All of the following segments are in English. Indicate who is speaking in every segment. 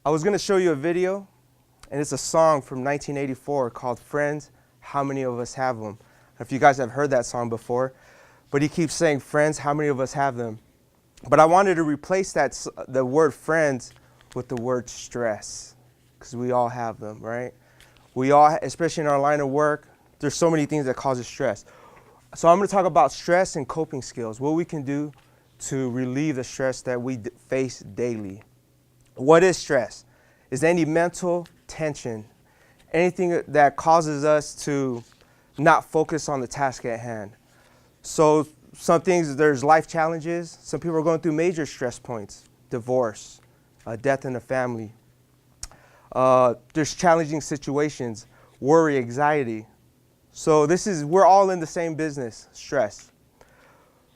Speaker 1: I was going to show you a video, and it's a song from 1984 called Friends, How Many of Us Have Them? If you guys have heard that song before, but he keeps saying, friends, how many of us have them? But I wanted to replace the word friends with the word stress, because we all have them, right? We all, especially in our line of work, there's so many things that causes stress. So I'm going to talk about stress and coping skills, what we can do to relieve the stress that we face daily. What is stress? Is any mental tension, anything that causes us to not focus on the task at hand. So some things, there's life challenges. Some people are going through major stress points, divorce, death in the family. There's challenging situations, worry, anxiety. So we're all in the same business, stress.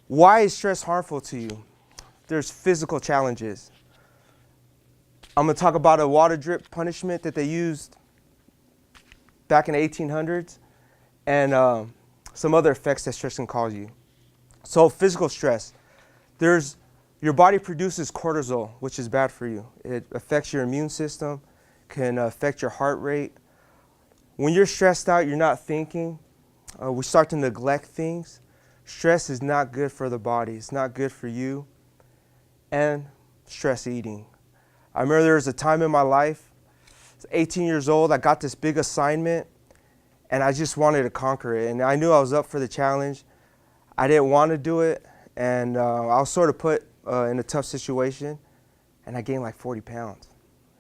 Speaker 1: Why is stress harmful to you? There's physical challenges. I'm going to talk about a water drip punishment that they used back in the 1800s and some other effects that stress can cause you. So physical stress, your body produces cortisol, which is bad for you. It affects your immune system, can affect your heart rate. When you're stressed out, you're not thinking. We start to neglect things. Stress is not good for the body. It's not good for you. And stress eating. I remember there was a time in my life, I was 18 years old, I got this big assignment, and I just wanted to conquer it. And I knew I was up for the challenge. I didn't want to do it, and I was sort of put in a tough situation, and I gained like 40 pounds,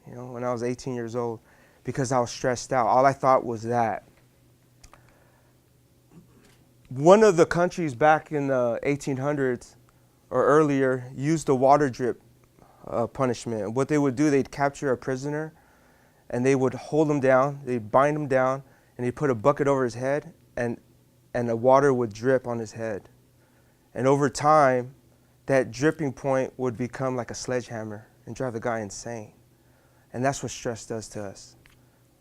Speaker 1: when I was 18 years old, because I was stressed out. All I thought was that. One of the countries back in the 1800s or earlier used the water drip punishment. What they would do, they'd capture a prisoner, and they would hold him down, they'd bind him down, and they'd put a bucket over his head, and the water would drip on his head. And over time, that dripping point would become like a sledgehammer and drive the guy insane. And that's what stress does to us.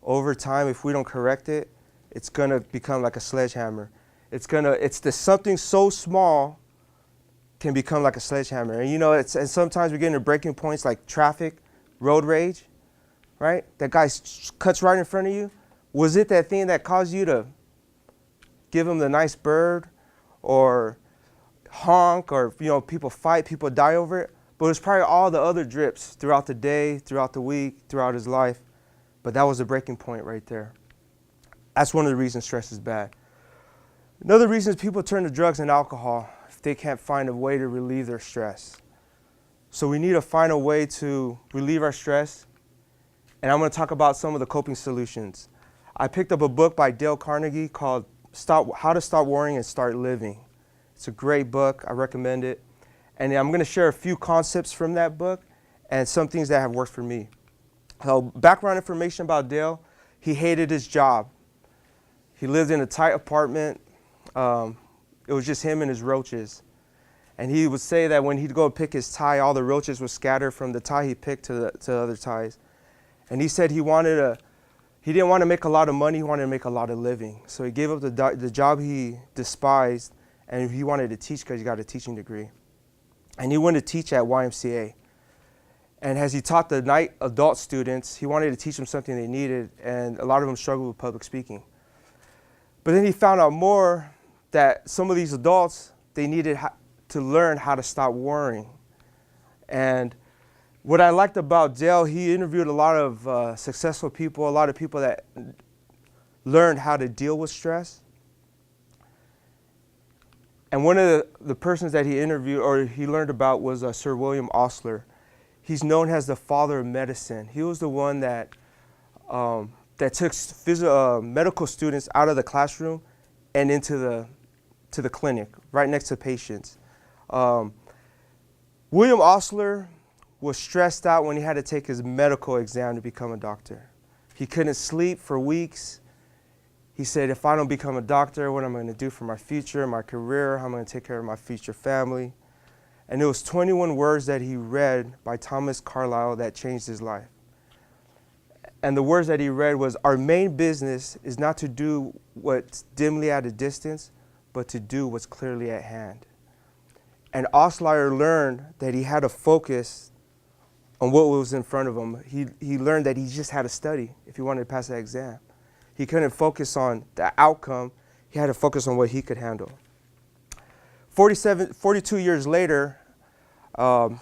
Speaker 1: Over time, if we don't correct it, it's going to become like a sledgehammer. Something so small can become like a sledgehammer. And and sometimes we get into breaking points like traffic, road rage, right? That guy cuts right in front of you. Was it that thing that caused you to give him the nice bird or honk, or people fight, people die over it? But it was probably all the other drips throughout the day, throughout the week, throughout his life. But that was a breaking point right there. That's one of the reasons stress is bad. Another reason is people turn to drugs and alcohol if they can't find a way to relieve their stress. So we need to find a way to relieve our stress. And I'm going to talk about some of the coping solutions. I picked up a book by Dale Carnegie called How to Stop Worrying and Start Living. It's a great book. I recommend it. And I'm going to share a few concepts from that book and some things that have worked for me. So background information about Dale: he hated his job. He lived in a tight apartment. It was just him and his roaches. And he would say that when he'd go pick his tie, all the roaches would scatter from the tie he picked to other ties. And he said he didn't want to make a lot of money, he wanted to make a lot of living. So he gave up the job he despised, and he wanted to teach because he got a teaching degree. And he went to teach at YMCA. And as he taught the night adult students, he wanted to teach them something they needed, and a lot of them struggled with public speaking. But then he found out more that some of these adults, they needed to learn how to stop worrying. And what I liked about Dale, he interviewed a lot of successful people, a lot of people that learned how to deal with stress. And one of the persons that he interviewed or he learned about was Sir William Osler. He's known as the father of medicine. He was the one that took medical students out of the classroom and into the clinic, right next to patients. William Osler was stressed out when he had to take his medical exam to become a doctor. He couldn't sleep for weeks. He said, if I don't become a doctor, what am I going to do for my future, my career? How am I going to take care of my future family? And it was 21 words that he read by Thomas Carlyle that changed his life. And the words that he read was, our main business is not to do what's dimly at a distance, but to do what's clearly at hand. And Osler learned that he had to focus on what was in front of him. He learned that he just had to study if he wanted to pass that exam. He couldn't focus on the outcome. He had to focus on what he could handle. 42 years later,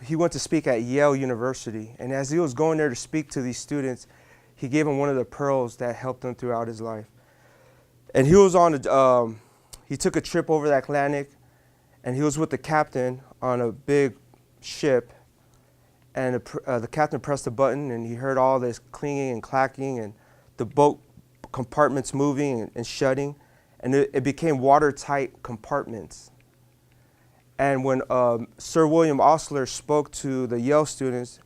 Speaker 1: he went to speak at Yale University. And as he was going there to speak to these students, he gave them one of the pearls that helped him throughout his life. And he was he took a trip over the Atlantic, and he was with the captain on a big ship. And the captain pressed a button, and he heard all this clinging and clacking, and the boat compartments moving and shutting. And it became watertight compartments. And when Sir William Osler spoke to the Yale students,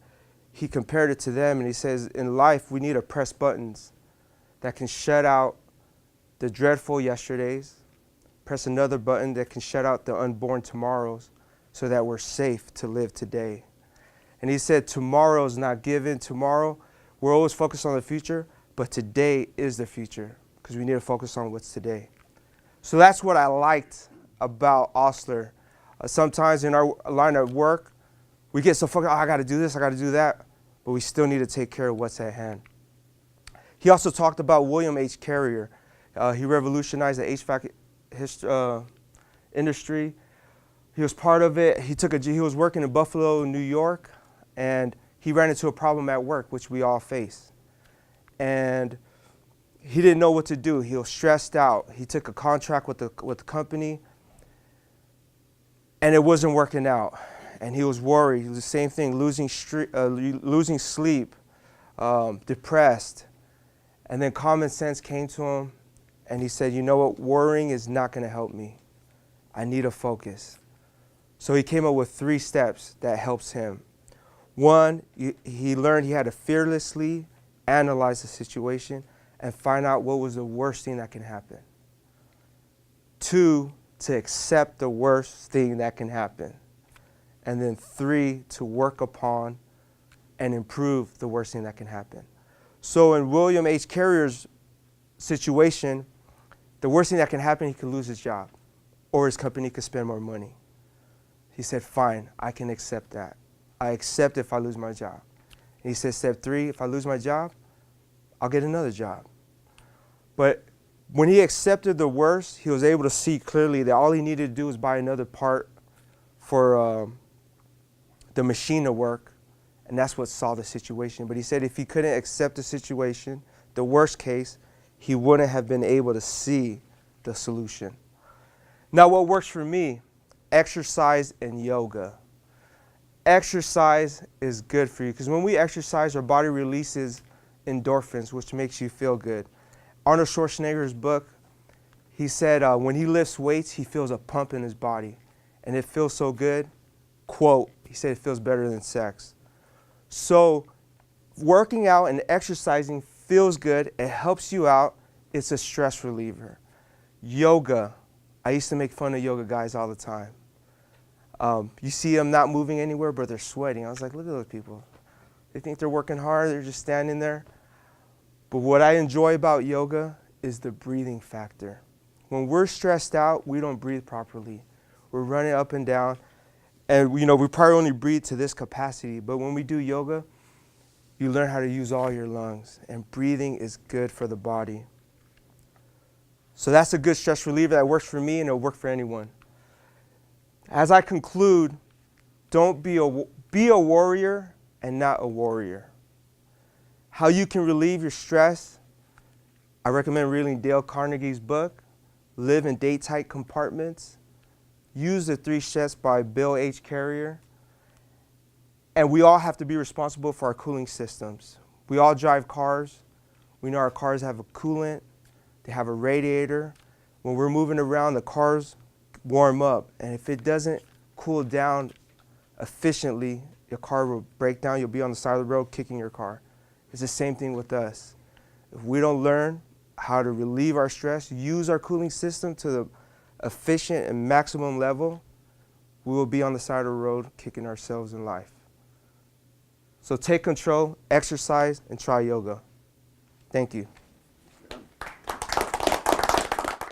Speaker 1: he compared it to them, and he says, in life, we need to press buttons that can shut out the dreadful yesterdays, press another button that can shut out the unborn tomorrows so that we're safe to live today. And he said, tomorrow is not given. Tomorrow, we're always focused on the future, but today is the future because we need to focus on what's today. So that's what I liked about Osler. Sometimes in our line of work, we get so focused, oh, I got to do this, I got to do that, but we still need to take care of what's at hand. He also talked about William H. Carrier. He revolutionized the HVAC industry. He was part of it. He was working in Buffalo, New York, and he ran into a problem at work, which we all face. And he didn't know what to do. He was stressed out. He took a contract with the company, and it wasn't working out. And he was worried. It was the same thing, losing sleep, depressed. And then common sense came to him, and he said, you know what, worrying is not going to help me. I need a focus. So he came up with 3 steps that helps him. 1, he learned he had to fearlessly analyze the situation and find out what was the worst thing that can happen. 2, to accept the worst thing that can happen. And then 3, to work upon and improve the worst thing that can happen. So in William H. Carrier's situation, the worst thing that can happen, he could lose his job, or his company could spend more money. He said, fine, I can accept that. I accept if I lose my job. And he said, step 3, if I lose my job, I'll get another job. But when he accepted the worst, he was able to see clearly that all he needed to do was buy another part for the machine to work, and that's what solved the situation. But he said if he couldn't accept the situation, the worst case, he wouldn't have been able to see the solution. Now, what works for me? Exercise and yoga. Exercise is good for you because when we exercise, our body releases endorphins, which makes you feel good. Arnold Schwarzenegger's book, he said when he lifts weights, he feels a pump in his body. And it feels so good. Quote, he said it feels better than sex. So working out and exercising feels good. It helps you out. It's a stress reliever. Yoga. I used to make fun of yoga guys all the time. You see them not moving anywhere, but they're sweating. I was like, look at those people. They think they're working hard. They're just standing there. But what I enjoy about yoga is the breathing factor. When we're stressed out, we don't breathe properly. We're running up and down. And we probably only breathe to this capacity. But when we do yoga, you learn how to use all your lungs. And breathing is good for the body. So that's a good stress reliever that works for me, and it'll work for anyone. As I conclude, don't be a warrior and not a warrior. How you can relieve your stress, I recommend reading Dale Carnegie's book, Live in Date-Tight Compartments. Use the 3 steps by Bill H. Carrier. And we all have to be responsible for our cooling systems. We all drive cars. We know our cars have a coolant. They have a radiator. When we're moving around, the cars warm up. And if it doesn't cool down efficiently, your car will break down. You'll be on the side of the road kicking your car. It's the same thing with us. If we don't learn how to relieve our stress, use our cooling system to the efficient and maximum level, we will be on the side of the road kicking ourselves in life. So take control, exercise, and try yoga. Thank you.